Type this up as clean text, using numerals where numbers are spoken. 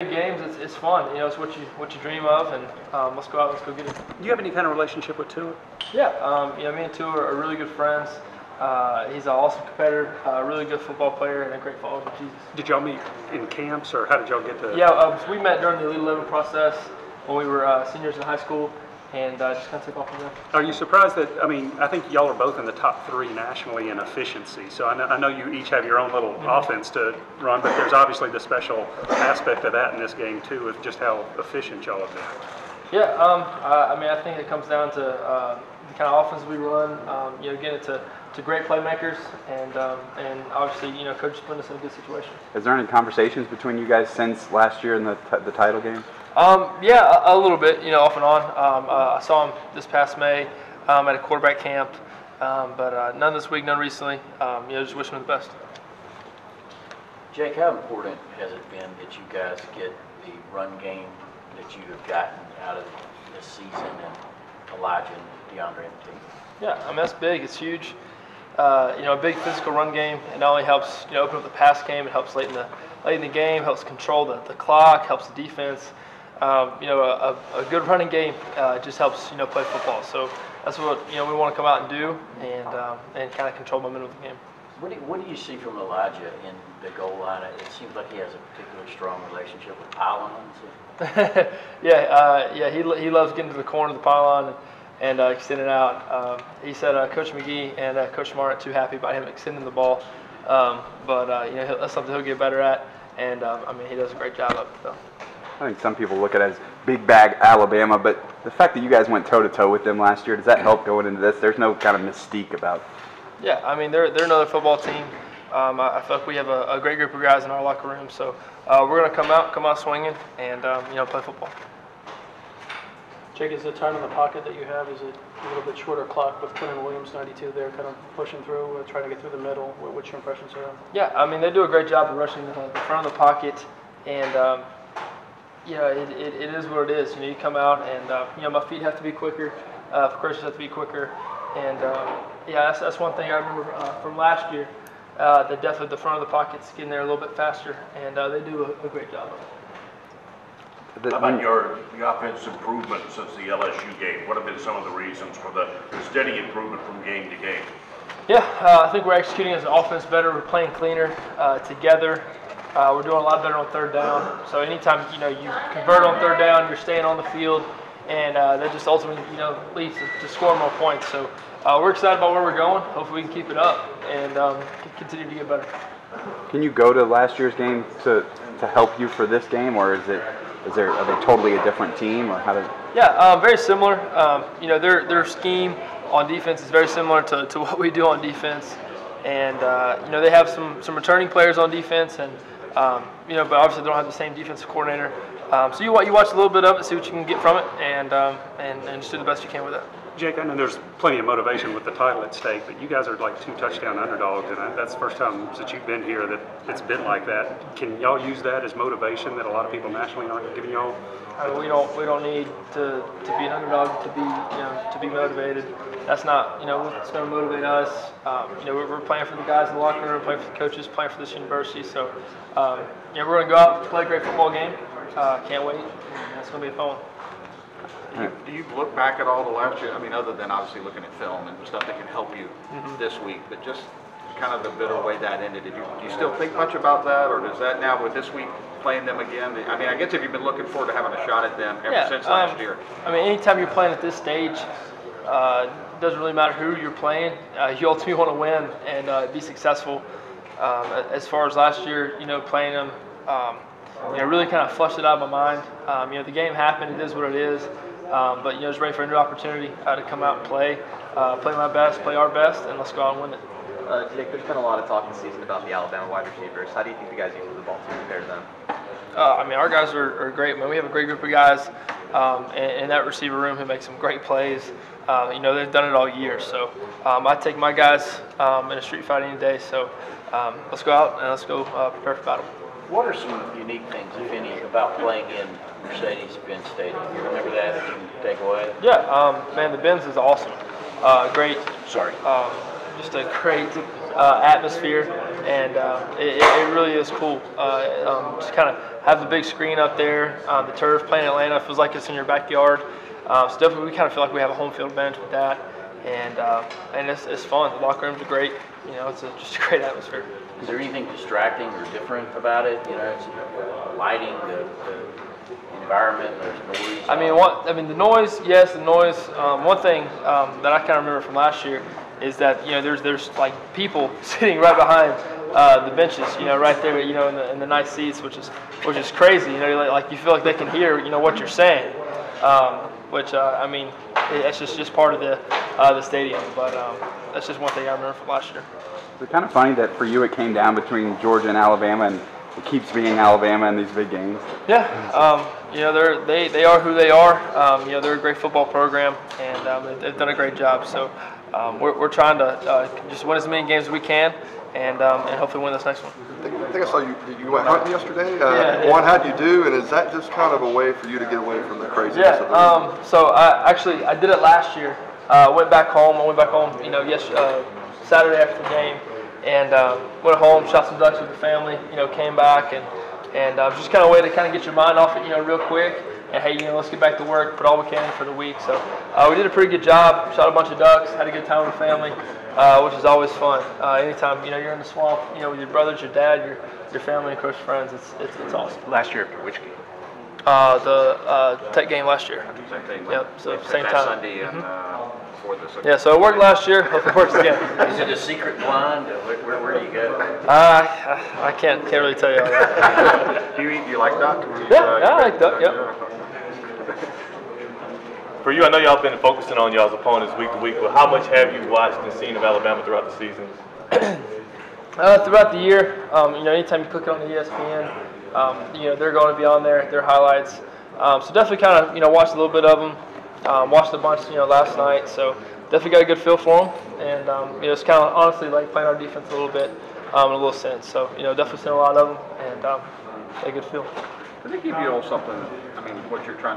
Games, it's fun. You know, it's what you dream of, and let's go out, let's go get it. Do you have any kind of relationship with Tua? Yeah, you know, me and Tua are really good friends. He's an awesome competitor, a really good football player, and a great follower of Jesus. Did y'all meet in camps, or how did y'all get to? Yeah, we met during the Elite 11 process when we were seniors in high school, and just kind of took off from there. Are you surprised that, I mean, I think y'all are both in the top 3 nationally in efficiency, so I know you each have your own little offense to run, but there's obviously the special aspect of that in this game too, of just how efficient y'all have been. Yeah, I mean, I think it comes down to the kind of offense we run, you know, getting it to great playmakers, and obviously, you know, Coach put us in a good situation. Is there any conversations between you guys since last year in the title game? Yeah, a little bit, you know, off and on. I saw him this past May at a quarterback camp, but none this week, none recently. You know, just wishing him the best. Jake, how important has it been that you guys get the run game that you have gotten out of this season, and Elijah and DeAndre and the team? Yeah, I mean, that's big. It's huge. You know, a big physical run game. It not only helps, you know, open up the pass game, it helps late in the game, helps control the clock, helps the defense. You know, a good running game just helps, you know, play football. So that's what, you know, we want to come out and do, and kind of control momentum of the game. What do you see from Elijah in the goal line? It seems like he has a particularly strong relationship with pylons. Yeah, he loves getting to the corner of the pylon and extending out. He said Coach McGee and Coach Smart aren't too happy about him extending the ball, but you know, that's something he'll get better at, and I mean, he does a great job of it, though. I think some people look at it as big bag Alabama, but the fact that you guys went toe-to-toe with them last year, does that help going into this? There's no kind of mystique about it. Yeah, I mean, they're another football team. I feel like we have a great group of guys in our locker room, so we're going to come out swinging, and you know, play football. Jake, is the time in the pocket that you have, is it a little bit shorter clock with Quinn and Williams, 92 there, kind of pushing through, trying to get through the middle? What's your impressions around? Yeah, I mean, they do a great job of rushing the front of the pocket, and yeah, it is what it is. You know, you come out, and you know, my feet have to be quicker, pressures have to be quicker, and yeah, that's one thing I remember from last year. The depth of the front of the pocket's getting there a little bit faster, and they do a great job of it. How about your offense improvement since the LSU game? What have been some of the reasons for the steady improvement from game to game? Yeah, I think we're executing as an offense better. We're playing cleaner together. We're doing a lot better on third down. So anytime, you know, you convert on third down, you're staying on the field, and that just ultimately, you know, leads to scoring more points. So we're excited about where we're going. Hopefully we can keep it up and continue to get better. Can you go to last year's game to help you for this game, or are they totally a different team, or how does? Yeah, very similar. You know, their scheme on defense is very similar to what we do on defense, and you know, they have some returning players on defense, and you know, but obviously they don't have the same defensive coordinator. So you watch a little bit of it, see what you can get from it, and just do the best you can with it. Jake, I know there's plenty of motivation with the title at stake, but you guys are like 2 touchdown underdogs, and that's the first time since you've been here that it's been like that. Can y'all use that as motivation that a lot of people nationally aren't giving y'all? We don't need to be an underdog to be motivated. That's not, you know, what's going to motivate us. You know, we're playing for the guys in the locker room, playing for the coaches, playing for this university. So you know, we're going to go out and play a great football game. Can't wait. It's going to be a fun one. Do you look back at all the last year? I mean, other than obviously looking at film and stuff that can help you this week, but just kind of the bitter way that ended. Do you still think much about that, or does that now with this week playing them again? I mean, I guess if you've been looking forward to having a shot at them ever since last year. I mean, anytime you're playing at this stage, it doesn't really matter who you're playing. You ultimately want to win and be successful. As far as last year, you know, playing them, you know, really kind of flushed it out of my mind. You know, the game happened. It is what it is. But you know, just ready for a new opportunity to come out and play my best, play our best, and let's go out and win it. Jake, there's been a lot of talk this season about the Alabama wide receivers. How do you think the guys use the ball team compared to them? I mean, our guys are great. Man, we have a great group of guys in that receiver room who make some great plays. You know, they've done it all year. So I take my guys in a street fight any day. So let's go out and let's go prepare for battle. What are some unique things, if any, about playing in Mercedes-Benz Stadium? You remember that you can take away? Yeah, man, the Benz is awesome. Great. Sorry. Just a great atmosphere, and it really is cool. Just kind of have the big screen up there, the turf, playing in Atlanta feels like it's in your backyard. So definitely we kind of feel like we have a home field advantage with that, and it's fun. The locker rooms are great. You know, it's just a great atmosphere. Is there anything distracting or different about it? You know, it's lighting, the environment, there's noise. I mean, the noise. Yes, the noise. One thing that I kind of remember from last year is that there's like people sitting right behind the benches. You know, right there. You know, in the nice seats, which is crazy. You know, like you feel like they can hear what you're saying. I mean, that's just part of the stadium. But that's just one thing I remember from last year. It's kind of funny that for you it came down between Georgia and Alabama, and it keeps being Alabama in these big games. Yeah, they are who they are. They're a great football program, and they've done a great job. So we're trying to just win as many games as we can, and hopefully win this next one. I think I saw you went hunting yesterday. Yeah. One, how'd you do? And is that just kind of a way for you to get away from the craziness? Yeah. So I did it last year. Went back home. I went back home. Saturday after the game, and went home, shot some ducks with the family. Came back and just kind of a way to kind of get your mind off it, real quick. And hey, let's get back to work, put all we can for the week. So we did a pretty good job. Shot a bunch of ducks, had a good time with the family, which is always fun. Anytime you're in the swamp, with your brothers, your dad, your family, and close friends, it's awesome. Last year for which game? The Tech game last year. Same thing. Yep. So same that time. Sunday and before this. Yeah. So it worked last year. Hope it works again. Is it a secret blind? Where do you go? I can't really tell you all that. Do you like duck? Yeah, I like duck. Yep. For you, I know y'all been focusing on y'all's opponents week to week, but how much have you watched and seen of Alabama throughout the season? Throughout the year, anytime you click it on the ESPN, they're going to be on there, their highlights. So definitely kind of, watched a little bit of them. Watched a bunch, last night. So definitely got a good feel for them, and it's kind of honestly like playing our defense a little bit, in a little sense. So definitely seen a lot of them, and a good feel. Does it give you all something? I mean, what you're trying to